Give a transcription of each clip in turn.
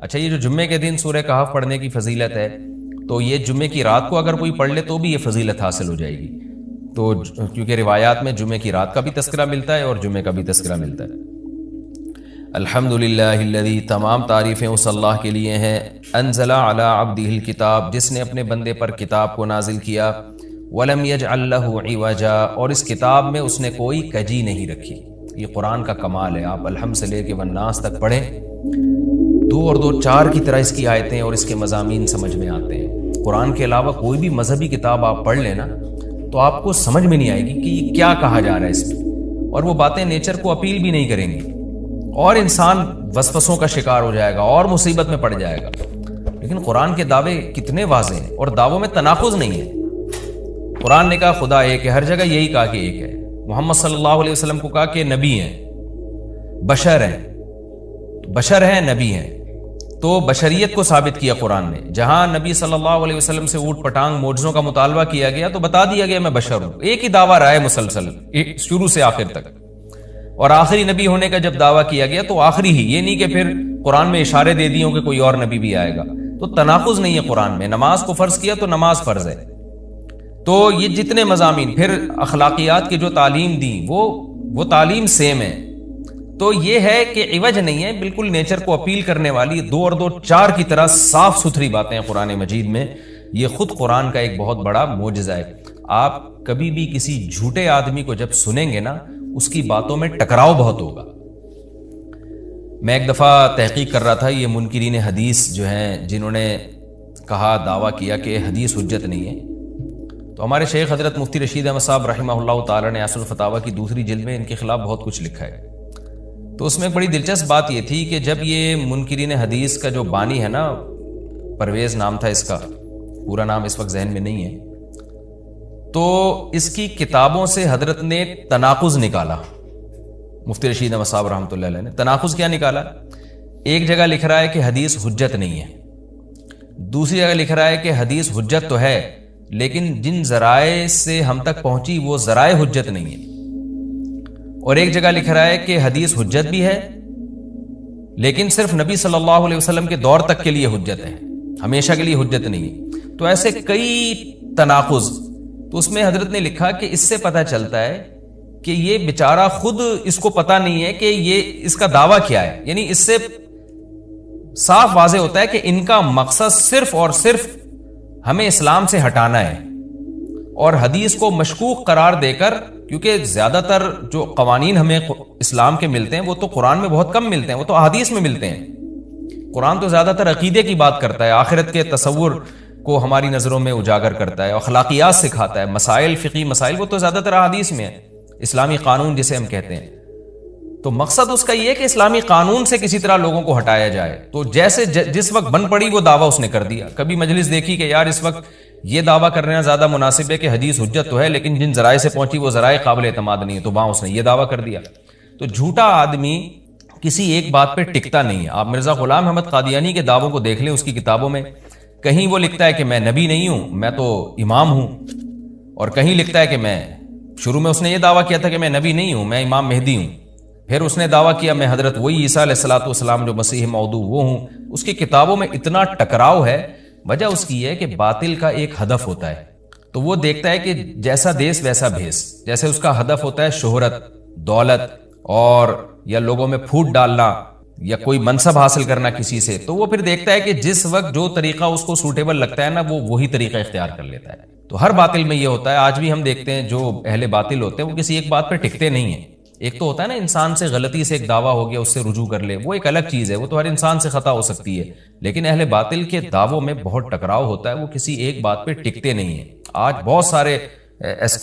اچھا یہ جو جمعے کے دن سورہ کہف پڑھنے کی فضیلت ہے، تو یہ جمعے کی رات کو اگر کوئی پڑھ لے تو بھی یہ فضیلت حاصل ہو جائے گی، تو کیونکہ روایات میں جمعے کی رات کا بھی تذکرہ ملتا ہے اور جمعے کا بھی تذکرہ ملتا ہے۔ الحمدللہ الذی، تمام تعریفیں اس اللہ کے لیے ہیں، انزل علی عبدہ الکتاب، جس نے اپنے بندے پر کتاب کو نازل کیا، ولم یجعل لہ عوجا، اور اس کتاب میں اس نے کوئی کجی نہیں رکھی۔ یہ قرآن کا کمال ہے، آپ الحمد سے لے کے والناس تک پڑھیں، 2 اور 2 4 کی طرح اس کی آیتیں اور اس کے مضامین سمجھ میں آتے ہیں۔ قرآن کے علاوہ کوئی بھی مذہبی کتاب آپ پڑھ لیں نا تو آپ کو سمجھ میں نہیں آئے گی کہ یہ کیا کہا جا رہا ہے اس میں، اور وہ باتیں نیچر کو اپیل بھی نہیں کریں گی، اور انسان وسوسوں کا شکار ہو جائے گا اور مصیبت میں پڑ جائے گا۔ لیکن قرآن کے دعوے کتنے واضح ہیں، اور دعووں میں تناقض نہیں ہے۔ قرآن نے کہا خدا ایک ہے، ہر جگہ یہی کہا کہ ایک ہے۔ محمد صلی اللہ علیہ وسلم کو کہا کہ نبی ہیں، بشر ہیں، بشر ہیں، نبی ہیں، تو بشریت کو ثابت کیا قرآن نے۔ جہاں نبی صلی اللہ علیہ وسلم سے اوٹ پٹانگ معجزوں کا مطالبہ کیا گیا تو بتا دیا گیا میں بشر ہوں۔ ایک ہی دعویٰ رہا ہے مسلسل شروع سے آخر تک، اور آخری نبی ہونے کا جب دعویٰ کیا گیا تو آخری ہی، یہ نہیں کہ پھر قرآن میں اشارے دے دیے ہوں کہ کوئی اور نبی بھی آئے گا۔ تو تناقض نہیں ہے قرآن میں، نماز کو فرض کیا تو نماز فرض ہے۔ تو یہ جتنے مضامین، پھر اخلاقیات کی جو تعلیم دی وہ تعلیم سیم ہے۔ تو یہ ہے کہ عوج نہیں ہے، بالکل نیچر کو اپیل کرنے والی 2 اور 2 4 کی طرح صاف ستھری باتیں ہیں قرآن مجید میں۔ یہ خود قرآن کا ایک بہت بڑا معجزہ ہے۔ آپ کبھی بھی کسی جھوٹے آدمی کو جب سنیں گے نا، اس کی باتوں میں ٹکراؤ بہت ہوگا۔ میں ایک دفعہ تحقیق کر رہا تھا، یہ منکرین حدیث جو ہیں جنہوں نے کہا، دعویٰ کیا کہ حدیث حجت نہیں ہے، تو ہمارے شیخ حضرت مفتی رشید احمد صاحب رحمہ اللہ تعالی نے اصل الفتاویٰ کی 2 جلد میں ان کے خلاف بہت کچھ لکھا ہے۔ تو اس میں ایک بڑی دلچسپ بات یہ تھی کہ جب یہ منکرین حدیث کا جو بانی ہے نا، پرویز نام تھا اس کا، پورا نام اس وقت ذہن میں نہیں ہے، تو اس کی کتابوں سے حضرت نے تناقض نکالا۔ مفتی رشید احمد صاحب رحمۃ اللہ علیہ نے تناقض کیا نکالا؟ ایک جگہ لکھ رہا ہے کہ حدیث حجت نہیں ہے، دوسری جگہ لکھ رہا ہے کہ حدیث حجت تو ہے لیکن جن ذرائع سے ہم تک پہنچی وہ ذرائع حجت نہیں ہے، اور ایک جگہ لکھ رہا ہے کہ حدیث حجت بھی ہے لیکن صرف نبی صلی اللہ علیہ وسلم کے دور تک کے لیے حجت ہے، ہمیشہ کے لیے حجت نہیں ہے۔ تو ایسے کئی تناقض، تو اس میں حضرت نے لکھا کہ اس سے پتہ چلتا ہے کہ یہ بیچارہ خود اس کو پتہ نہیں ہے کہ یہ اس کا دعویٰ کیا ہے، یعنی اس سے صاف واضح ہوتا ہے کہ ان کا مقصد صرف اور صرف ہمیں اسلام سے ہٹانا ہے، اور حدیث کو مشکوک قرار دے کر، کیونکہ زیادہ تر جو قوانین ہمیں اسلام کے ملتے ہیں وہ تو قرآن میں بہت کم ملتے ہیں، وہ تو احادیث میں ملتے ہیں۔ قرآن تو زیادہ تر عقیدے کی بات کرتا ہے، آخرت کے تصور کو ہماری نظروں میں اجاگر کرتا ہے، اخلاقیات سکھاتا ہے، مسائل، فقہی مسائل، وہ تو زیادہ تر احادیث میں ہے، اسلامی قانون جسے ہم کہتے ہیں۔ تو مقصد اس کا یہ ہے کہ اسلامی قانون سے کسی طرح لوگوں کو ہٹایا جائے۔ تو جیسے جس وقت بن پڑی وہ دعویٰ اس نے کر دیا۔ کبھی مجلس دیکھی کہ یار اس وقت یہ دعویٰ کرنا زیادہ مناسب ہے کہ حدیث حجت تو ہے لیکن جن ذرائع سے پہنچی وہ ذرائع قابل اعتماد نہیں ہے، تو وہاں اس نے یہ دعویٰ کر دیا۔ تو جھوٹا آدمی کسی ایک بات پہ ٹکتا نہیں ہے۔ آپ مرزا غلام احمد قادیانی کے دعووں کو دیکھ لیں، اس کی کتابوں میں کہیں وہ لکھتا ہے کہ میں نبی نہیں ہوں، میں تو امام ہوں، اور کہیں لکھتا ہے کہ میں، شروع میں اس نے یہ دعویٰ کیا تھا کہ میں نبی نہیں ہوں، میں امام مہدی ہوں، پھر اس نے دعویٰ کیا میں حضرت وہی عیسیٰ علیہ الصلوۃ والسلام جو مسیح موعود وہ ہوں۔ اس کی کتابوں میں اتنا ٹکراؤ ہے، وجہ اس کی ہے کہ باطل کا ایک ہدف ہوتا ہے، تو وہ دیکھتا ہے کہ جیسا دیس ویسا بھیس، جیسے اس کا ہدف ہوتا ہے شہرت، دولت، اور یا لوگوں میں پھوٹ ڈالنا یا کوئی منصب حاصل کرنا کسی سے، تو وہ پھر دیکھتا ہے کہ جس وقت جو طریقہ اس کو سوٹیبل لگتا ہے نا، وہ وہی طریقہ اختیار کر لیتا ہے۔ تو ہر باطل میں یہ ہوتا ہے، آج بھی ہم دیکھتے ہیں جو اہل باطل ہوتے ہیں وہ کسی ایک بات پہ ٹکتے نہیں ہیں۔ ایک تو ہوتا ہے نا انسان سے غلطی سے ایک دعویٰ ہو گیا اس سے رجوع کر لے، وہ ایک الگ چیز ہے، وہ تو ہر انسان سے خطا ہو سکتی ہے، لیکن اہل باطل کے دعووں میں بہت ٹکراؤ ہوتا ہے، وہ کسی ایک بات پہ ٹکتے نہیں ہیں۔ آج بہت سارے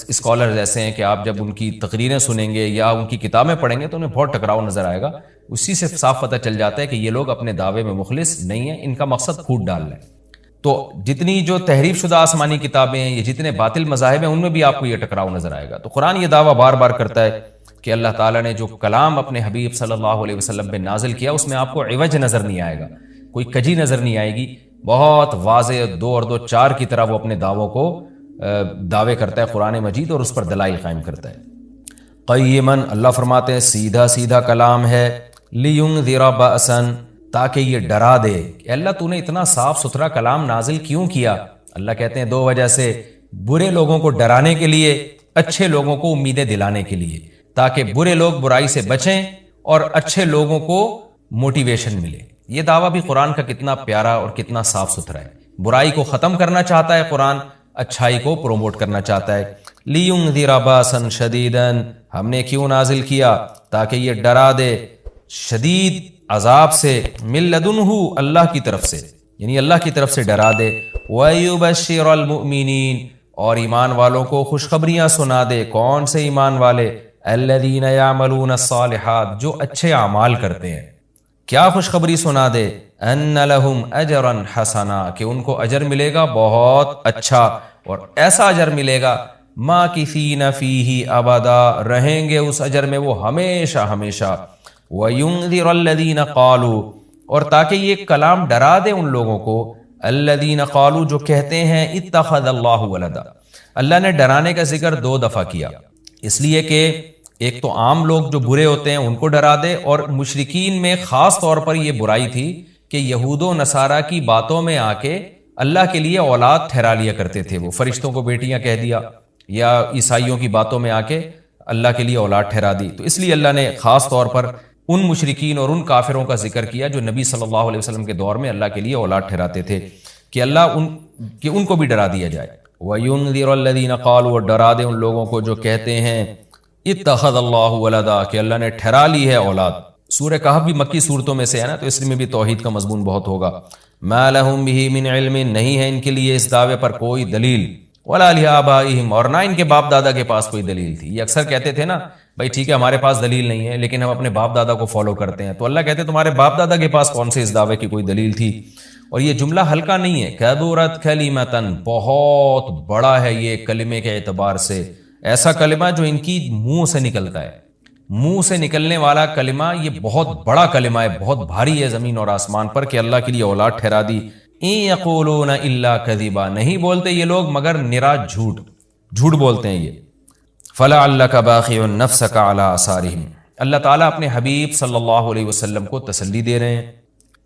اسکالرز ایسے ہیں کہ آپ جب ان کی تقریریں سنیں گے یا ان کی کتابیں پڑھیں گے تو انہیں بہت ٹکراؤ نظر آئے گا۔ اسی سے صاف پتہ چل جاتا ہے کہ یہ لوگ اپنے دعوے میں مخلص نہیں ہیں، ان کا مقصد پھوٹ ڈالنا ہے۔ تو جتنی جو تحریف شدہ آسمانی کتابیں ہیں، یہ جتنے باطل مذاہب ہیں، ان میں بھی آپ کو یہ ٹکراؤ نظر آئے گا۔ تو قرآن یہ دعویٰ بار بار کرتا ہے کہ اللہ تعالیٰ نے جو کلام اپنے حبیب صلی اللہ علیہ وسلم پہ نازل کیا اس میں آپ کو عوج نظر نہیں آئے گا، کوئی کجی نظر نہیں آئے گی، بہت واضح 2 اور 2 4 کی طرح وہ اپنے دعووں کو دعوے کرتا ہے قرآن مجید، اور اس پر دلائل قائم کرتا ہے۔ قیماً، اللہ فرماتے ہیں سیدھا سیدھا کلام ہے، لینذر بأسا، تاکہ یہ ڈرا دے کہ اللہ تو نے اتنا صاف ستھرا کلام نازل کیوں کیا؟ اللہ کہتے ہیں دو وجہ سے، برے لوگوں کو ڈرانے کے لیے، اچھے لوگوں کو امیدیں دلانے کے لیے، تاکہ برے لوگ برائی سے بچیں اور اچھے لوگوں کو موٹیویشن ملے۔ یہ دعویٰ بھی قرآن کا کتنا پیارا اور کتنا صاف ستھرا ہے۔ برائی کو ختم کرنا چاہتا ہے قرآن، اچھائی کو پروموٹ کرنا چاہتا ہے۔ لِيُنذِرَ بَأْسًا شَدِيدًا، ہم نے کیوں نازل کیا؟ تاکہ یہ ڈرا دے شدید عذاب سے، مِن لَدُنْهُ، اللہ کی طرف سے، یعنی اللہ کی طرف سے ڈرا دے۔ وَيُبَشِّرَ الْمُؤْمِنِينَ، اور ایمان والوں کو خوشخبریاں سنا دے۔ کون سے ایمان والے؟ الَّذِينَ يَعْمَلُونَ الصَّالِحَاتِ، جو اچھے اعمال کرتے ہیں۔ کیا خوشخبری سنا دے؟ ان لہم اجرا حسنا، کہ ان کو اجر ملے گا بہت اچھا، اور ایسا اجر ملے گا ماکثین فیہ ابدا، رہیں گے اس اجر میں وہ ہمیشہ ہمیشہ۔ وینذر الذین قالوا، اور تاکہ یہ کلام ڈرا دے ان لوگوں کو، الذین قالوا، جو کہتے ہیں اتخذ اللہ ولدا۔ اللہ نے ڈرانے کا ذکر 2 دفعہ کیا، اس لیے کہ ایک تو عام لوگ جو برے ہوتے ہیں ان کو ڈرا دے، اور مشرکین میں خاص طور پر یہ برائی تھی کہ یہود و نصارہ کی باتوں میں آ کے اللہ کے لیے اولاد ٹھہرا لیا کرتے تھے، وہ فرشتوں کو بیٹیاں کہہ دیا، یا عیسائیوں کی باتوں میں آ کے اللہ کے لیے اولاد ٹھہرا دی۔ تو اس لیے اللہ نے خاص طور پر ان مشرکین اور ان کافروں کا ذکر کیا جو نبی صلی اللہ علیہ وسلم کے دور میں اللہ کے لیے اولاد ٹھہراتے تھے، کہ اللہ ان کو بھی ڈرا دیا جائے۔ وَيُنذِرَ الَّذِينَ قَالُوا، اور ڈرا دے ان لوگوں کو جو کہتے ہیں اتخذ اللہ ولدا، کہ اللہ نے ٹھہرا لی ہے اولاد۔ سورہ کہف بھی مکی صورتوں میں سے ہے نا، تو اس میں بھی توحید کا مضمون بہت ہوگا۔ ما لہم بہ من علم، نہیں ہے ان کے لیے اس دعوے پر کوئی دلیل، ولا لآبائہم، اور نہ ان کے باپ دادا کے پاس کوئی دلیل تھی۔ یہ اکثر کہتے تھے نا بھائی ٹھیک ہے ہمارے پاس دلیل نہیں ہے لیکن ہم اپنے باپ دادا کو فالو کرتے ہیں، تو اللہ کہتے ہیں تمہارے باپ دادا کے پاس کون سے اس دعوے کی کوئی دلیل تھی؟ اور یہ جملہ ہلکا نہیں ہے، کبرت کلمۃ، بہت بڑا ہے یہ کلمے کے اعتبار سے، ایسا کلمہ جو ان کی منہ سے نکلتا ہے، منہ سے نکلنے والا کلمہ یہ بہت بڑا کلمہ ہے، بہت بھاری ہے زمین اور آسمان پر، کہ اللہ کے لیے اولاد ٹھہرا دی۔ ان یقولون الا کذبا، نہیں بولتے یہ لوگ مگر نرا جھوٹ بولتے ہیں یہ۔ فلعلک باخع نفسک علی آثارہم، اللہ تعالیٰ اپنے حبیب صلی اللہ علیہ وسلم کو تسلی دے رہے ہیں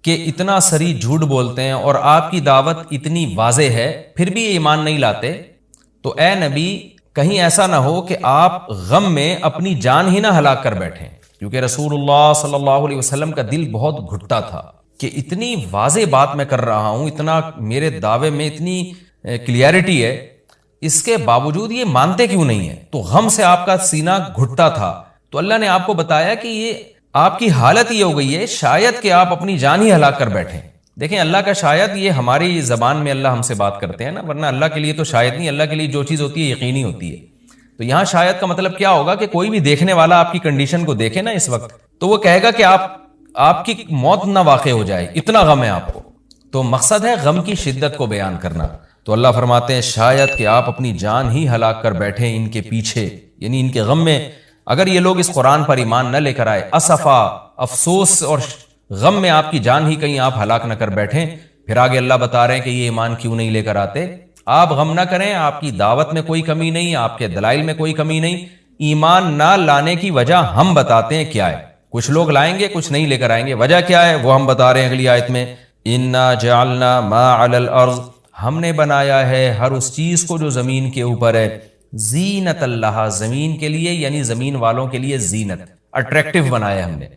کہ اتنا سری جھوٹ بولتے ہیں اور آپ کی دعوت اتنی واضح ہے پھر بھی ایمان نہیں لاتے، تو اے نبی کہیں ایسا نہ ہو کہ آپ غم میں اپنی جان ہی نہ ہلاک کر بیٹھیں، کیونکہ رسول اللہ صلی اللہ علیہ وسلم کا دل بہت گھٹتا تھا کہ اتنی واضح بات میں کر رہا ہوں، اتنا میرے دعوے میں اتنی کلیئرٹی ہے، اس کے باوجود یہ مانتے کیوں نہیں ہیں؟ تو غم سے آپ کا سینہ گھٹتا تھا، تو اللہ نے آپ کو بتایا کہ یہ آپ کی حالت یہ ہو گئی ہے شاید کہ آپ اپنی جان ہی ہلاک کر بیٹھیں۔ دیکھیں اللہ کا شاید یہ ہماری زبان میں اللہ ہم سے بات کرتے ہیں نا، ورنہ اللہ کے لیے تو شاید نہیں، اللہ کے لیے جو چیز ہوتی ہے یقینی ہوتی ہے۔ تو یہاں شاید کا مطلب کیا ہوگا کہ کوئی بھی دیکھنے والا آپ کی کنڈیشن کو دیکھے نا اس وقت، تو وہ کہے گا کہ آپ کی موت نہ واقع ہو جائے، اتنا غم ہے آپ کو۔ تو مقصد ہے غم کی شدت کو بیان کرنا۔ تو اللہ فرماتے ہیں شاید کہ آپ اپنی جان ہی ہلاک کر بیٹھیں ان کے پیچھے، یعنی ان کے غم میں، اگر یہ لوگ اس قرآن پر ایمان نہ لے کر آئے، اسفا، افسوس اور غم میں آپ کی جان ہی کہیں آپ ہلاک نہ کر بیٹھیں۔ پھر آگے اللہ بتا رہے ہیں کہ یہ ایمان کیوں نہیں لے کر آتے۔ آپ غم نہ کریں، آپ کی دعوت میں کوئی کمی نہیں، آپ کے دلائل میں کوئی کمی نہیں، ایمان نہ لانے کی وجہ ہم بتاتے ہیں کیا ہے۔ کچھ لوگ لائیں گے، کچھ نہیں لے کر آئیں گے، وجہ کیا ہے وہ ہم بتا رہے ہیں اگلی آیت میں۔ انا جعلنا ما علی الارض، ہم نے بنایا ہے ہر اس چیز کو جو زمین کے اوپر ہے، زینت اللہ، زمین کے لیے یعنی زمین والوں کے لیے زینت، اٹریکٹیو بنایا ہم نے۔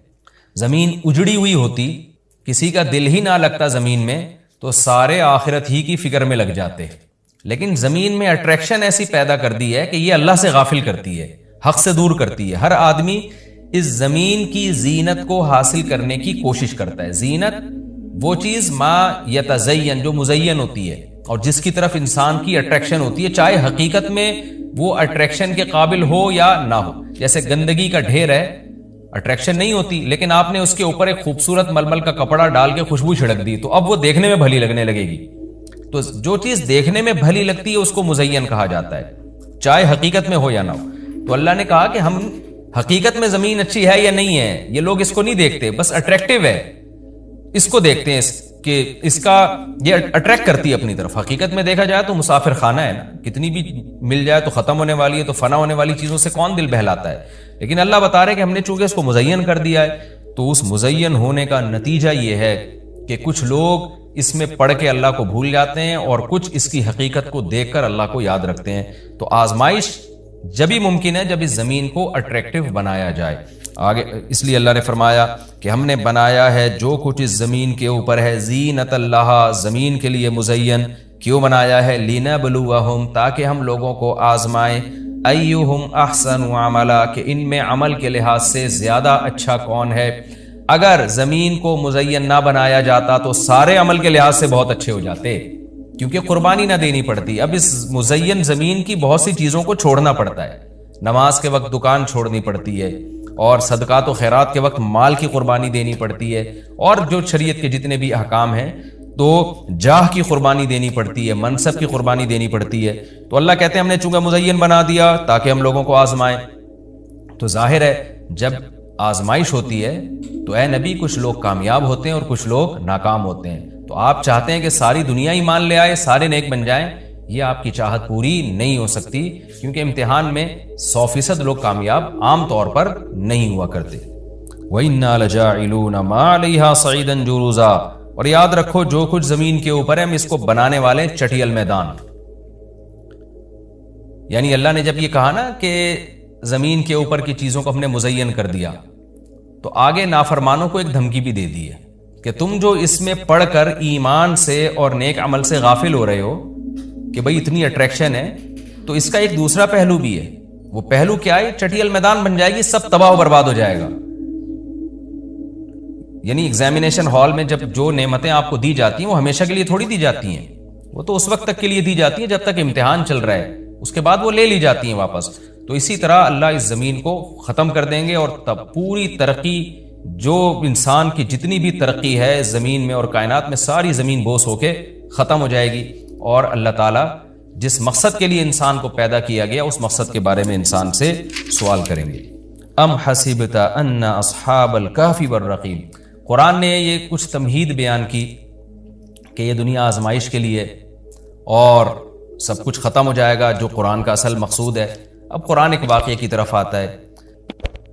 زمین اجڑی ہوئی ہوتی، کسی کا دل ہی نہ لگتا زمین میں، تو سارے آخرت ہی کی فکر میں لگ جاتے، لیکن زمین میں اٹریکشن ایسی پیدا کر دی ہے کہ یہ اللہ سے غافل کرتی ہے، حق سے دور کرتی ہے۔ ہر آدمی اس زمین کی زینت کو حاصل کرنے کی کوشش کرتا ہے۔ زینت وہ چیز ما یتزین، جو مزین ہوتی ہے اور جس کی طرف انسان کی اٹریکشن ہوتی ہے، چاہے حقیقت میں وہ اٹریکشن کے قابل ہو یا نہ ہو۔ جیسے گندگی کا ڈھیر ہے، اٹریکشن نہیں ہوتی، لیکن آپ نے اس کے اوپر ایک خوبصورت ململ کا کپڑا ڈال کے خوشبو چھڑک دی تو اب وہ دیکھنے میں بھلی لگنے لگے گی۔ تو جو چیز دیکھنے میں بھلی لگتی ہے اس کو مزین کہا جاتا ہے، چاہے حقیقت میں ہو یا نہ ہو۔ تو اللہ نے کہا کہ ہم حقیقت میں زمین اچھی ہے یا نہیں ہے یہ لوگ اس کو نہیں دیکھتے، بس اٹریکٹیو ہے اس کو دیکھتے ہیں کہ اس کا یہ اٹریکٹ کرتی ہے اپنی طرف۔ حقیقت میں دیکھا جائے تو مسافر خانہ ہے نا، کتنی بھی مل جائے تو ختم ہونے والی ہے، تو فنا ہونے والی چیزوں سے کون دل بہلاتا ہے، لیکن اللہ بتا رہے کہ ہم نے چونکہ اس کو مزین کر دیا ہے تو اس مزین ہونے کا نتیجہ یہ ہے کہ کچھ لوگ اس میں پڑھ کے اللہ کو بھول جاتے ہیں اور کچھ اس کی حقیقت کو دیکھ کر اللہ کو یاد رکھتے ہیں. تو آزمائش جبھی ممکن ہے جب اس زمین کو اٹریکٹیو بنایا جائے. آگے اس لیے اللہ نے فرمایا کہ ہم نے بنایا ہے جو کچھ اس زمین کے اوپر ہے زینت اللہ، زمین کے لیے مزین. کیوں بنایا ہے؟ لنبلوہم، تاکہ ہم لوگوں کو آزمائیں، ایہم احسن عملا، کہ ان میں عمل کے لحاظ سے زیادہ اچھا کون ہے. اگر زمین کو مزین نہ بنایا جاتا تو سارے عمل کے لحاظ سے بہت اچھے ہو جاتے، کیونکہ قربانی نہ دینی پڑتی. اب اس مزین زمین کی بہت سی چیزوں کو چھوڑنا پڑتا ہے. نماز کے وقت دکان چھوڑنی پڑتی ہے، اور صدقات و خیرات کے وقت مال کی قربانی دینی پڑتی ہے، اور جو شریعت کے جتنے بھی احکام ہیں تو جاہ کی قربانی دینی پڑتی ہے، منصب کی قربانی دینی پڑتی ہے. تو اللہ کہتے ہیں ہم نے چونکہ مزین بنا دیا تاکہ ہم لوگوں کو آزمائیں. تو ظاہر ہے جب آزمائش ہوتی ہے تو اے نبی کچھ لوگ کامیاب ہوتے ہیں اور کچھ لوگ ناکام ہوتے ہیں. تو آپ چاہتے ہیں کہ ساری دنیا ایمان لے آئے، سارے نیک بن جائیں، یہ آپ کی چاہت پوری نہیں ہو سکتی، کیونکہ امتحان میں 100% لوگ کامیاب عام طور پر نہیں ہوا کرتے. وَإِنَّا لَجَاعِلُونَ مَا عَلَيْهَا صَعِيدًا جُرُوزًا، اور یاد رکھو جو کچھ زمین کے اوپر ہے ہم اس کو بنانے والے چٹیل میدان. یعنی اللہ نے جب یہ کہا نا کہ زمین کے اوپر کی چیزوں کو ہم نے مزین کر دیا، تو آگے نافرمانوں کو ایک دھمکی بھی دے دی ہے کہ تم جو اس میں پڑھ کر ایمان سے اور نیک عمل سے غافل ہو رہے ہو کہ بھئی اتنی اٹریکشن ہے، تو اس کا ایک دوسرا پہلو بھی ہے. وہ پہلو کیا ہے؟ چٹیل میدان بن جائے گی، سب تباہ و برباد ہو جائے گا. یعنی ایگزامینیشن ہال میں جب جو نعمتیں آپ کو دی جاتی ہیں وہ ہمیشہ کے لیے تھوڑی دی جاتی ہیں، وہ تو اس وقت تک کے لیے دی جاتی ہیں جب تک امتحان چل رہا ہے، اس کے بعد وہ لے لی جاتی ہیں واپس. تو اسی طرح اللہ اس زمین کو ختم کر دیں گے، اور تب پوری ترقی، جو انسان کی جتنی بھی ترقی ہے زمین میں اور کائنات میں، ساری زمین بوس ہو کے ختم ہو جائے گی. اور اللہ تعالیٰ جس مقصد کے لیے انسان کو پیدا کیا گیا اس مقصد کے بارے میں انسان سے سوال کریں گے. ام حسبت ان اصحاب الکہف والرقیم، قرآن نے یہ کچھ تمہید بیان کی کہ یہ دنیا آزمائش کے لیے اور سب کچھ ختم ہو جائے گا، جو قرآن کا اصل مقصود ہے. اب قرآن ایک واقعے کی طرف آتا ہے.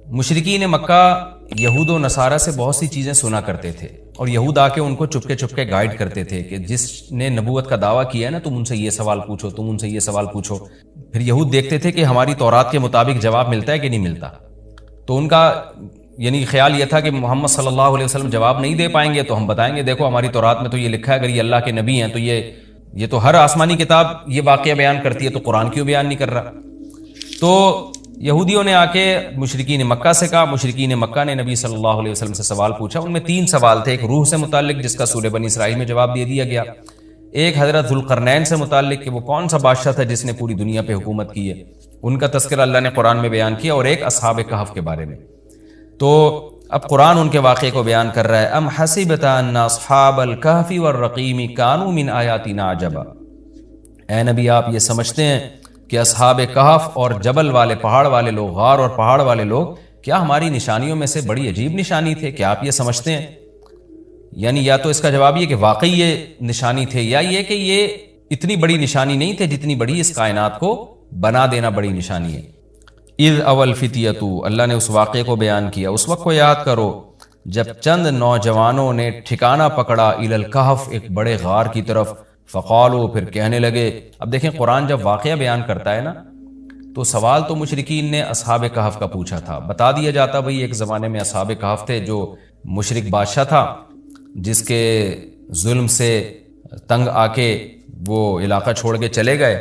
مشرکین مکہ یہود و نصارہ سے بہت سی چیزیں سنا کرتے تھے، اور یہود آ کے ان کو چپکے چپکے گائیڈ کرتے تھے کہ جس نے نبوت کا دعویٰ کیا ہے نا، تم ان سے یہ سوال پوچھو، تم ان سے یہ سوال پوچھو. پھر یہود دیکھتے تھے کہ ہماری تورات کے مطابق جواب ملتا ہے کہ نہیں ملتا. تو ان کا یعنی خیال یہ تھا کہ محمد صلی اللہ علیہ وسلم جواب نہیں دے پائیں گے تو ہم بتائیں گے دیکھو ہماری تورات میں تو یہ لکھا ہے، اگر یہ اللہ کے نبی ہیں تو یہ تو ہر آسمانی کتاب یہ واقعہ بیان کرتی ہے، تو قرآن کیوں بیان نہیں کر رہا. تو یہودیوں نے آ کے مشرکین مکہ سے کہا، مشرکین مکہ نے نبی صلی اللہ علیہ وسلم سے سوال پوچھا. ان میں 3 سوال تھے. ایک روح سے متعلق جس کا سورہ بنی اسرائیل میں جواب دے دیا گیا، ایک حضرت ذوالقرنین سے متعلق کہ وہ کون سا بادشاہ تھا جس نے پوری دنیا پہ حکومت کی ہے، ان کا تذکرہ اللہ نے قرآن میں بیان کیا، اور ایک اصحاب کہف کے بارے میں. تو اب قرآن ان کے واقعے کو بیان کر رہا ہے. ام حسبت ان اصحاب الکہف والرقیم کانوا من آیاتنا عجبا، اے نبی آپ یہ سمجھتے ہیں کہ اصحاب کہف اور جبل والے، پہاڑ والے لوگ، غار اور پہاڑ والے لوگ کیا ہماری نشانیوں میں سے بڑی عجیب نشانی تھے؟ کیا آپ یہ سمجھتے ہیں؟ یعنی یا تو اس کا جواب یہ کہ واقعی یہ نشانی تھے، یا یہ کہ یہ اتنی بڑی نشانی نہیں تھے جتنی بڑی اس کائنات کو بنا دینا بڑی نشانی ہے. اذ اول فتیتو، اللہ نے اس واقعے کو بیان کیا، اس وقت کو یاد کرو جب چند نوجوانوں نے ٹھکانہ پکڑا الی الکہف، ایک بڑے غار کی طرف. فقالو، پھر کہنے لگے. اب دیکھیں قرآن جب واقعہ بیان کرتا ہے نا تو سوال تو مشرکین نے اصحاب کہف کا پوچھا تھا. بتا دیا جاتا بھئی ایک زمانے میں اصحاب کہف تھے جو مشرک بادشاہ تھا، جس کے ظلم سے تنگ آ کے وہ علاقہ چھوڑ کے چلے گئے،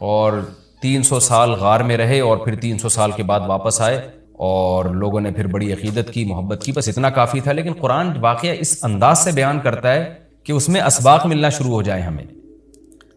اور 300 سال غار میں رہے، اور پھر 300 سال کے بعد واپس آئے، اور لوگوں نے پھر بڑی عقیدت کی، محبت کی. بس اتنا کافی تھا. لیکن قرآن واقعہ اس انداز سے بیان کرتا ہے کہ اس میں اسباق ملنا شروع ہو جائے، ہمیں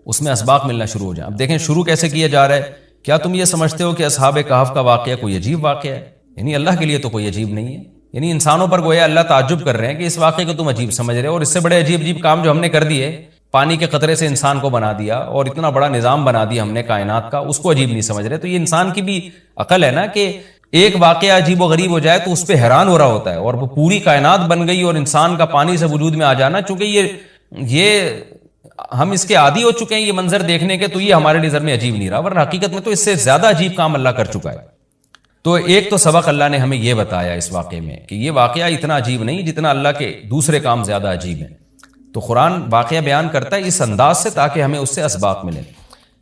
اس میں اسباق ملنا شروع ہو جائیں. اب دیکھیں شروع کیسے کیا جا رہا ہے. کیا تم یہ سمجھتے ہو کہ اصحاب کہف کا واقعہ کوئی عجیب واقعہ ہے؟ یعنی اللہ کے لیے تو کوئی عجیب نہیں ہے. یعنی انسانوں پر گویا اللہ تعجب کر رہے ہیں کہ اس واقعے کو تم عجیب سمجھ رہے ہو، اور اس سے بڑے عجیب عجیب کام جو ہم نے کر دیے، پانی کے قطرے سے انسان کو بنا دیا، اور اتنا بڑا نظام بنا دیا ہم نے کائنات کا، اس کو عجیب نہیں سمجھ رہے. تو یہ انسان کی بھی عقل ہے نا کہ ایک واقعہ عجیب و غریب ہو جائے تو اس پہ حیران ہو رہا ہوتا ہے، اور وہ پوری کائنات بن گئی اور انسان کا پانی سے وجود میں آ جانا، چونکہ یہ ہم اس کے عادی ہو چکے ہیں یہ منظر دیکھنے کے، تو یہ ہمارے نظر میں عجیب نہیں رہا، ورنہ حقیقت میں تو اس سے زیادہ عجیب کام اللہ کر چکا ہے. تو ایک تو سبق اللہ نے ہمیں یہ بتایا اس واقعے میں کہ یہ واقعہ اتنا عجیب نہیں جتنا اللہ کے دوسرے کام زیادہ عجیب ہیں. تو قرآن واقعہ بیان کرتا ہے اس انداز سے تاکہ ہمیں اس سے اسباق ملیں.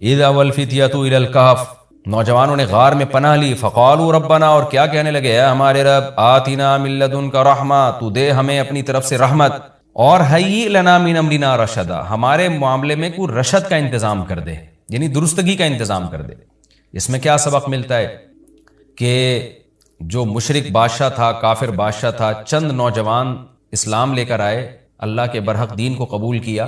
اذا والفتیۃ الی الکہف، نوجوانوں نے غار میں پناہ لی. فقالوا ربنا، اور کیا کہنے لگے، اے ہمارے رب، آتنا من لدنک رحمہ، تو دے ہمیں اپنی طرف سے رحمت، اور ہیئ لنا من امرنا رشدا، ہمارے معاملے میں کوئی رشد کا انتظام کر دے، یعنی درستگی کا انتظام کر دے. اس میں کیا سبق ملتا ہے کہ جو مشرک بادشاہ تھا، کافر بادشاہ تھا، چند نوجوان اسلام لے کر آئے، اللہ کے برحق دین کو قبول کیا.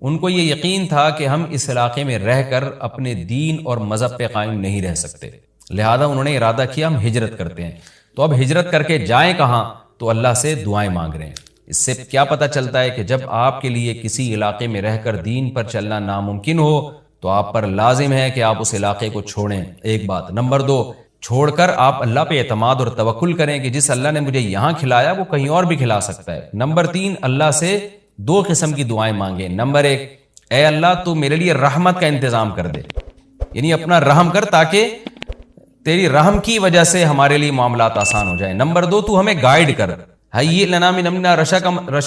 ان کو یہ یقین تھا کہ ہم اس علاقے میں رہ کر اپنے دین اور مذہب پہ قائم نہیں رہ سکتے، لہذا انہوں نے ارادہ کیا ہم ہجرت کرتے ہیں. تو اب ہجرت کر کے جائیں کہاں؟ تو اللہ سے دعائیں مانگ رہے ہیں. اس سے کیا پتہ چلتا ہے کہ جب آپ کے لیے کسی علاقے میں رہ کر دین پر چلنا ناممکن ہو تو آپ پر لازم ہے کہ آپ اس علاقے کو چھوڑیں. ایک بات. نمبر 2، چھوڑ کر آپ اللہ پہ اعتماد اور توکل کریں کہ جس اللہ نے مجھے یہاں کھلایا وہ کہیں اور بھی کھلا سکتا ہے. نمبر 3، اللہ سے 2 قسم کی دعائیں مانگیں. نمبر 1، اے اللہ تو میرے لیے رحمت کا انتظام کر دے، یعنی اپنا رحم کر تاکہ تیری رحم کی وجہ سے ہمارے لیے معاملات آسان ہو جائیں. نمبر 2، تو ہمیں گائیڈ کر، ہیئ لنا من امرنا رشدا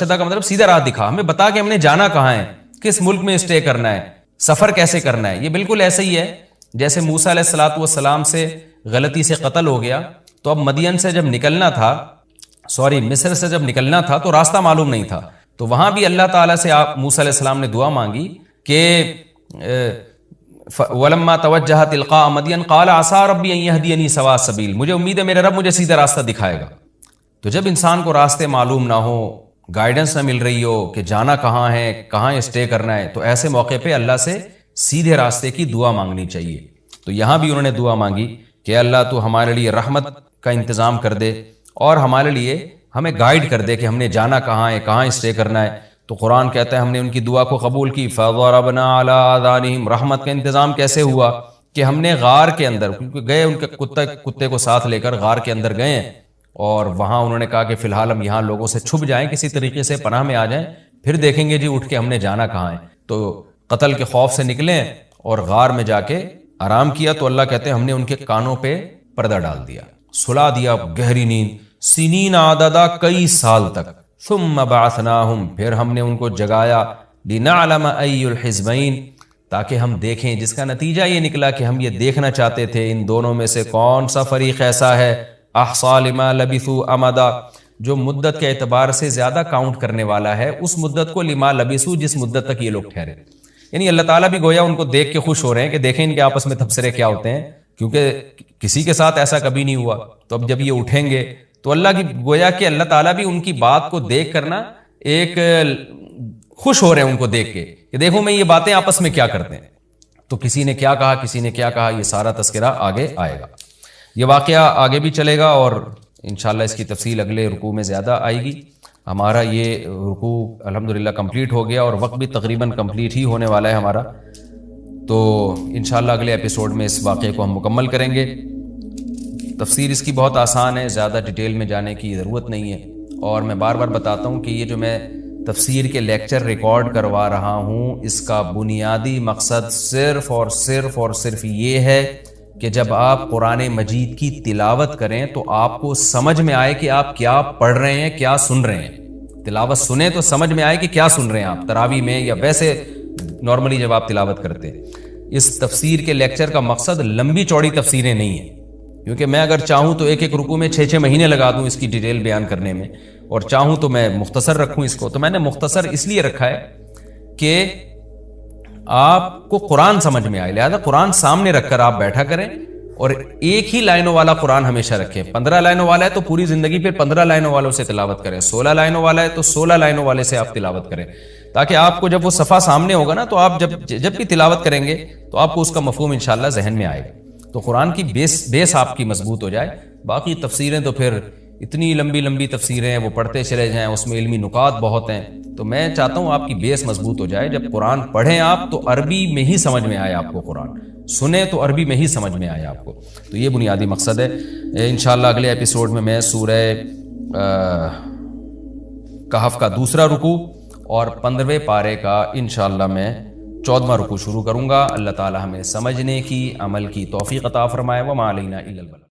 کا مطلب سیدھا راہ دکھا، ہمیں بتا کہ ہم نے جانا کہاں ہے، کس ملک میں اسٹے کرنا ہے، سفر کیسے کرنا ہے. یہ بالکل ایسے ہی ہے جیسے موسیٰ علیہ السلام سے غلطی سے قتل ہو گیا، تو اب مدین سے جب نکلنا تھا، مصر سے جب نکلنا تھا تو راستہ معلوم نہیں تھا. تو وہاں بھی اللہ تعالیٰ سے آپ موسیٰ علیہ السلام نے دعا مانگی کہ وَلَمَّا تَوَجَّهَ تِلْقَاءَ مَدْيَنَ قَالَ عَسَىٰ رَبِّي أَن يَهْدِيَنِي سَوَاءَ السَّبِيلِ، مجھے امید ہے میرا رب مجھے سیدھا راستہ دکھائے گا. تو جب انسان کو راستے معلوم نہ ہو، گائیڈنس نہ مل رہی ہو کہ جانا کہاں ہے، کہاں اسٹے کرنا ہے، تو ایسے موقع پہ اللہ سے سیدھے راستے کی دعا مانگنی چاہیے. تو یہاں بھی انہوں نے دعا مانگی کہ اللہ تو ہمارے لیے رحمت کا انتظام کر دے اور ہمارے لیے ہمیں گائیڈ کر دے کہ ہم نے جانا کہاں ہے، کہاں اسٹے کرنا ہے. تو قرآن کہتا ہے ہم نے ان کی دعا کو قبول کی. فَضَرَبْنَا عَلَىٰ آذَانِهِمْ، رحمت کا انتظام کیسے ہوا کہ ہم نے غار کے اندر، کیونکہ گئے ان کے کتے کو ساتھ لے کر غار کے اندر گئے اور وہاں انہوں نے کہا کہ فی الحال ہم یہاں لوگوں سے چھپ جائیں، کسی طریقے سے پناہ میں آ جائیں، پھر دیکھیں گے جی اٹھ کے ہم نے جانا کہاں ہے. تو قتل کے خوف سے نکلیں اور غار میں جا کے آرام کیا. تو اللہ کہتے ہیں ہم نے ان کے کانوں پہ پردہ ڈال دیا، سلا دیا گہری نیند، سنین عددا، کئی سال تک. ثم بعثناہم، پھر ہم نے ان کو جگایا، لنعلم ای الحزبین، تاکہ ہم دیکھیں، جس کا نتیجہ یہ نکلا کہ ہم یہ دیکھنا چاہتے تھے ان دونوں میں سے کون سا فریق ایسا ہے احصیٰ لما لبثوا امدا، جو مدت کے اعتبار سے زیادہ کاؤنٹ کرنے والا ہے اس مدت کو، لما لبثوا، جس مدت تک یہ لوگ ٹھہرے. یعنی اللہ تعالیٰ بھی گویا ان کو دیکھ کے خوش ہو رہے ہیں کہ دیکھیں ان کے آپس میں تبصرے کیا ہوتے ہیں، کیونکہ کسی کے ساتھ ایسا کبھی نہیں ہوا. تو اب جب یہ اٹھیں گے تو اللہ کی گویا کہ اللہ تعالیٰ بھی ان کی بات کو دیکھ کرنا ایک خوش ہو رہے ہیں ان کو دیکھ کے کہ دیکھو میں یہ باتیں آپس میں کیا کرتے ہیں. تو کسی نے کیا کہا، کسی نے کیا کہا، یہ سارا تذکرہ آگے آئے گا. یہ واقعہ آگے بھی چلے گا اور انشاءاللہ اس کی تفصیل اگلے رکوع میں زیادہ آئے گی. ہمارا یہ رکوع الحمدللہ کمپلیٹ ہو گیا اور وقت بھی تقریباً کمپلیٹ ہی ہونے والا ہے ہمارا. تو انشاءاللہ اگلے ایپیسوڈ میں اس واقعے کو ہم مکمل کریں گے. تفسیر اس کی بہت آسان ہے، زیادہ ڈیٹیل میں جانے کی ضرورت نہیں ہے. اور میں بار بار بتاتا ہوں کہ یہ جو میں تفسیر کے لیکچر ریکارڈ کروا رہا ہوں، اس کا بنیادی مقصد صرف اور صرف یہ ہے کہ جب آپ قرآن مجید کی تلاوت کریں تو آپ کو سمجھ میں آئے کہ آپ کیا پڑھ رہے ہیں، کیا سن رہے ہیں. تلاوت سنیں تو سمجھ میں آئے کہ کیا سن رہے ہیں آپ تراویح میں یا ویسے نارملی جب آپ تلاوت کرتے ہیں. اس تفسیر کے لیکچر کا مقصد لمبی چوڑی تفسیریں نہیں ہیں، کیونکہ میں اگر چاہوں تو ایک رکوع میں 6 مہینے لگا دوں اس کی ڈیٹیل بیان کرنے میں، اور چاہوں تو میں مختصر رکھوں اس کو. تو میں نے مختصر اس لیے رکھا ہے کہ آپ کو قرآن سمجھ میں آئے، لہذا قرآن سامنے رکھ کر آپ بیٹھا کریں اور ایک ہی لائنوں والا قرآن ہمیشہ رکھیں. 15 لائنوں والا ہے تو پوری زندگی پھر 15 لائنوں والوں سے تلاوت کریں، 16 لائنوں والا ہے تو 16 لائنوں والے سے آپ تلاوت کریں، تاکہ آپ کو جب وہ صفحہ سامنے ہوگا نا تو آپ جب بھی تلاوت کریں گے تو آپ کو اس کا مفہوم انشاءاللہ ذہن میں آئے گا. تو قرآن کی بیس آپ کی مضبوط ہو جائے. باقی تفسیریں تو پھر اتنی لمبی تفسیریں ہیں، وہ پڑھتے چلے جائیں، اس میں علمی نکات بہت ہیں. تو میں چاہتا ہوں آپ کی بیس مضبوط ہو جائے. جب قرآن پڑھیں آپ تو عربی میں ہی سمجھ میں آئے آپ کو، قرآن سنیں تو عربی میں ہی سمجھ میں آئے آپ کو. تو یہ بنیادی مقصد ہے. انشاءاللہ اگلے ایپیسوڈ میں سورہ کہف کا دوسرا رکوع اور 15ویں پارے کا انشاءاللہ میں 14واں رکوع شروع کروں گا. اللہ تعالی ہمیں سمجھنے کی، عمل کی توفیق عطا فرمائے. وما علینا الا البلاغ.